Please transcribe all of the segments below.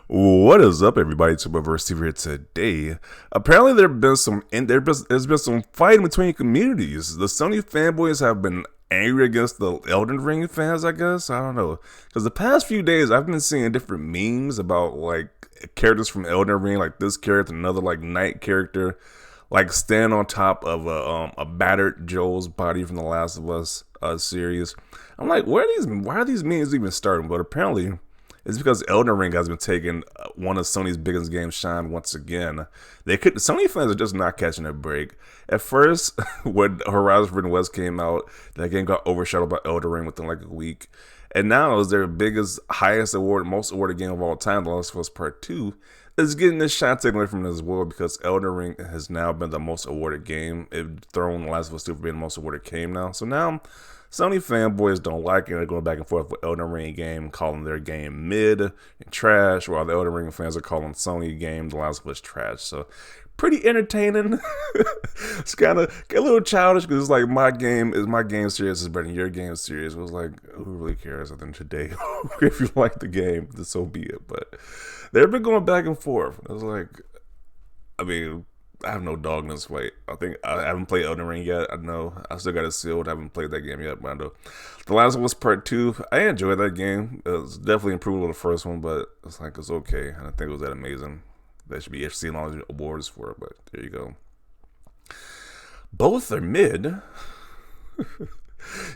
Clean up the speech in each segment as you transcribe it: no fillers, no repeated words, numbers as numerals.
What is up, everybody? It's Steve here today. Apparently, there's been some fighting between communities. The Sony fanboys have been angry against the Elden Ring fans. I guess I don't know, because the past few days I've been seeing different memes about like characters from Elden Ring, like this character, another like knight character, like stand on top of a battered Joel's body from the Last of Us series. I'm like, why are these memes even starting? But apparently, it's because Elden Ring has been taking one of Sony's biggest games shine once again. Sony fans are just not catching a break. At first, when Horizon Forbidden West came out, that game got overshadowed by Elden Ring within like a week. And now is their biggest, highest award, most awarded game of all time, The Last of Us Part 2, is getting this shine taken away from it as well because Elden Ring has now been the most awarded game. It thrown The Last of Us 2 for being the most awarded game now. So now Sony fanboys don't like it. They're going back and forth with Elden Ring game, calling their game mid and trash, while the Elden Ring fans are calling Sony game The Last of Us trash. So pretty entertaining. It's kind of a little childish because it's like my game series is better than your game series. It was like, who really cares at the end of the day? If you like the game, then so be it. But they've been going back and forth. It was like, I mean, I have no dog in this fight. I haven't played Elden Ring yet. I know I still got it sealed. I haven't played that game yet, but I know The Last of Us Part 2. I enjoyed that game. It was definitely improved on the first one, but it's okay. I don't think it was that amazing. That should be interesting all the awards for it, but there you go. Both are mid.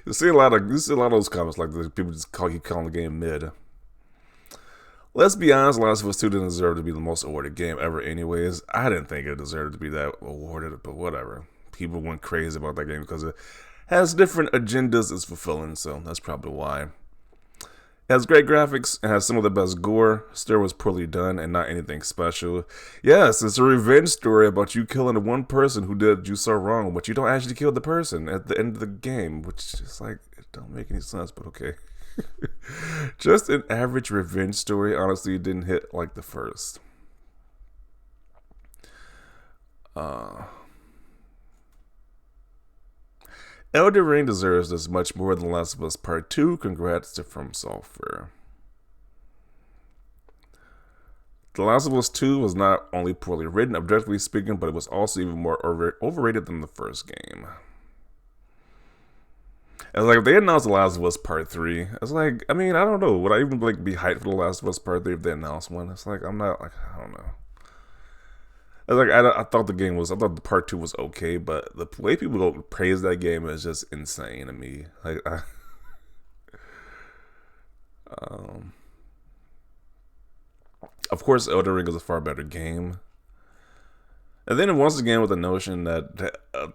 You see a lot of those comments like this. People keep calling the game mid. Let's be honest, Last of Us 2 didn't deserve to be the most awarded game ever anyways. I didn't think it deserved to be that awarded, but whatever. People went crazy about that game because it has different agendas it's fulfilling, so that's probably why. It has great graphics, it has some of the best gore, story was poorly done, and not anything special. Yes, it's a revenge story about you killing the one person who did you so wrong, but you don't actually kill the person at the end of the game, which is like, it don't make any sense, but okay. Just an average revenge story. Honestly, it didn't hit like the first. Elden Ring deserves this much more than Last of Us Part 2. Congrats to From Software. The Last of Us 2 was not only poorly written, objectively speaking, but it was also even more overrated than the first game. It's like if they announced The Last of Us Part 3, it's like, I mean, I don't know. Would I even like be hyped for The Last of Us Part 3 if they announced one? It's like, I'm not, like, I don't know. It's like, I thought I thought the Part 2 was okay, but the way people go praise that game is just insane to me. Like, of course, Elden Ring is a far better game. And then once again with the notion that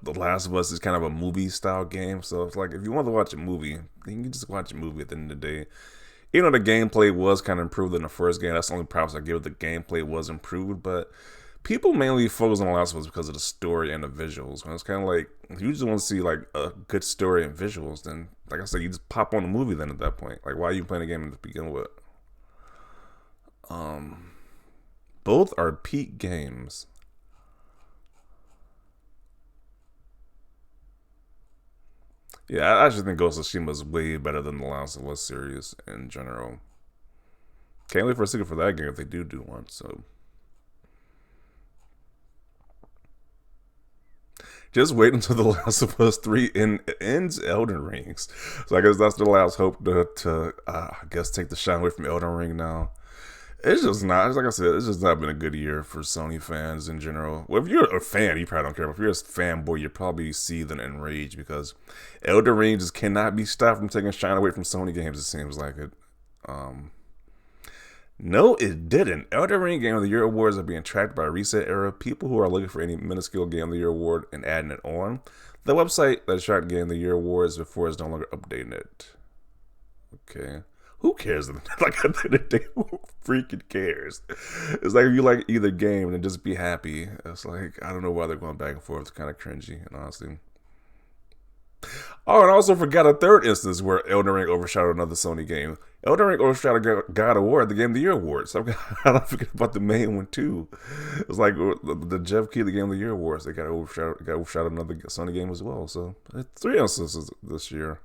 The Last of Us is kind of a movie style game. So it's like if you want to watch a movie, then you can just watch a movie at the end of the day. Even though the gameplay was kind of improved in the first game, that's the only props I give it. The gameplay was improved, but people mainly focus on The Last of Us because of the story and the visuals. And it's kind of like, if you just want to see like a good story and visuals, then like I said, you just pop on the movie then at that point. Like, why are you playing a game to begin with? Both are peak games. Yeah, I actually think Ghost of Tsushima is way better than the Last of Us series in general. Can't wait for a sequel for that game if they do one. So just wait until the Last of Us 3 ends Elden Rings. So I guess that's the last hope to I guess take the shine away from Elden Ring now. It's just not, like I said, it's just not been a good year for Sony fans in general. Well, if you're a fan, you probably don't care. But if you're a fanboy, you're probably seething in rage because Elden Ring just cannot be stopped from taking shine away from Sony games, it seems like it. No, it didn't. Elden Ring Game of the Year awards are being tracked by Reset Era, people who are looking for any minuscule Game of the Year award and adding it on. The website that tracked Game of the Year awards before is no longer updating it. Okay. Who cares? Like at the end of the day, who freaking cares? It's like if you like either game, then just be happy. It's like, I don't know why they're going back and forth. It's kind of cringy, and honestly. Oh, and I also forgot a third instance where Elden Ring overshadowed another Sony game. Elden Ring overshadowed God of War, the Game of the Year Awards. So I don't forget about the main one too. It's like the Jeff Keighley Game of the Year Awards. They got overshadowed another Sony game as well. So 3 instances this year.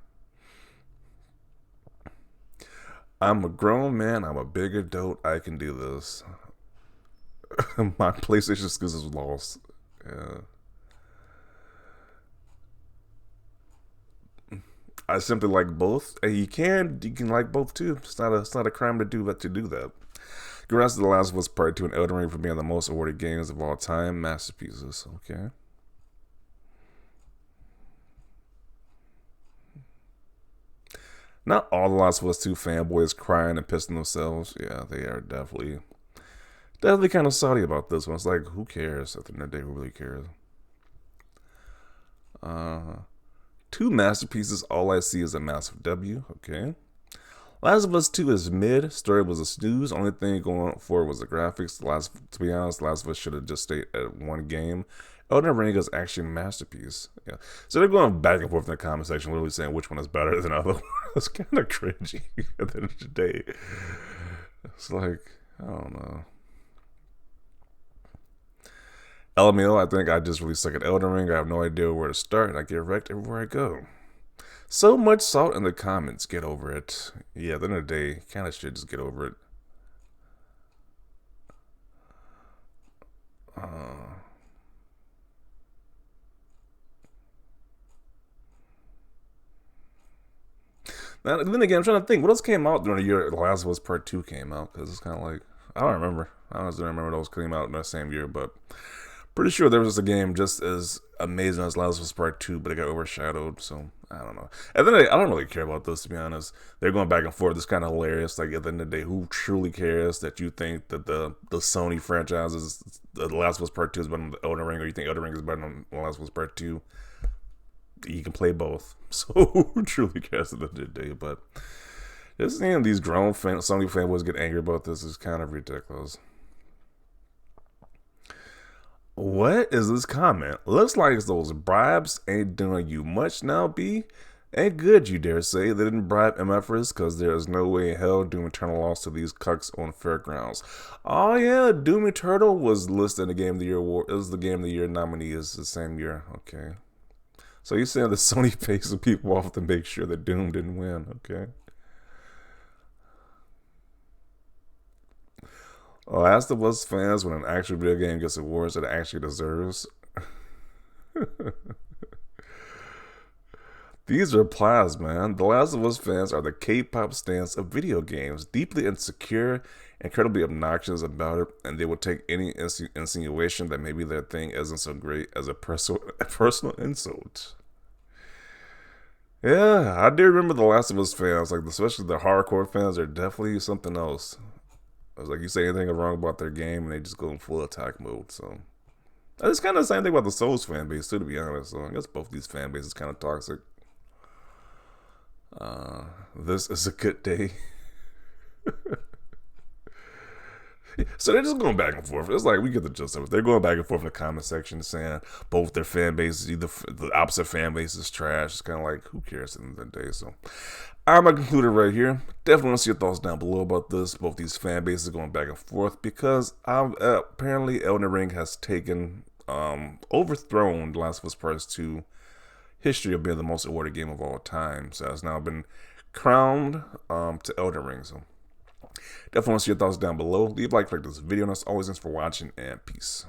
I'm a grown man. I'm a big adult. I can do this. My PlayStation skills is lost. Yeah. I simply like both. And you can like both too. It's not a crime to do that. Congrats to The Last of Us Part 2 and Elden Ring for being the most awarded games of all time. Masterpieces. Okay. Not all The Last of Us 2 fanboys crying and pissing themselves. Yeah, they are definitely kind of salty about this one. It's like, who cares? At the end of the day, who really cares? Uh, Two masterpieces. All I see is a massive W. Okay. Last of Us 2 is mid. Story was a snooze. Only thing going for was the graphics. To be honest, Last of Us should have just stayed at one game. Elden Ring is actually a masterpiece. Yeah. So they're going back and forth in the comment section, literally saying which one is better than the other one. It's kind of cringy at the end of the day. It's like, I don't know. LMAO, I think I just really suck at Elden Ring. I have no idea where to start, and I get wrecked everywhere I go. So much salt in the comments. Get over it. Yeah, at the end of the day, kind of should just get over it. Uh, Now, then again, I'm trying to think. What else came out during the year The Last of Us Part 2 came out? Because it's kind of like, I don't remember. I honestly don't remember those came out in that same year, but pretty sure there was a game just as amazing as Last of Us Part 2, but it got overshadowed, so I don't know. And then I don't really care about this, to be honest. They're going back and forth. It's kind of hilarious. Like, at the end of the day, who truly cares that you think that the Sony franchises, The Last of Us Part 2 is better than Elden Ring, or you think Elden Ring is better than The Last of Us Part 2? You can play both. So, who truly cares at the end of the day? But just seeing these Sony fanboys get angry about this is kind of ridiculous. What is this comment? Looks like those bribes ain't doing you much now, B. Ain't good, you dare say. They didn't bribe MFers because there is no way in hell Doom Eternal lost to these cucks on Fairgrounds. Oh, yeah, Doom Eternal was listed in the Game of the Year award. It was the Game of the Year nominee is the same year. Okay. So you're saying that Sony paid some people off to make sure that Doom didn't win. Okay. Last of Us fans, when an actual video game gets awards that it actually deserves. These are plies, man. The Last of Us fans are the K-pop stans of video games, deeply insecure, incredibly obnoxious about it, and they will take any insinuation that maybe their thing isn't so great as a personal insult. Yeah, I do remember the Last of Us fans, like especially the hardcore fans, are definitely something else. I was like, you say anything wrong about their game, and they just go in full attack mode. So it's kind of the same thing about the Souls fan base too, to be honest. So I guess both these fan bases kind of toxic. This is a good day. So they're just going back and forth. It's like we get the gist of it. They're going back and forth in the comment section saying both their fan bases, either the opposite fan base is trash. It's kind of like, who cares at the end of the day? So I'm going to conclude it right here. Definitely want to see your thoughts down below about this. Both these fan bases going back and forth because apparently Elden Ring has overthrown Last of Us Part 2 history of being the most awarded game of all time. So it's now been crowned to Elden Ring. So definitely want to see your thoughts down below. Leave a like this video, and as always, thanks for watching, and peace.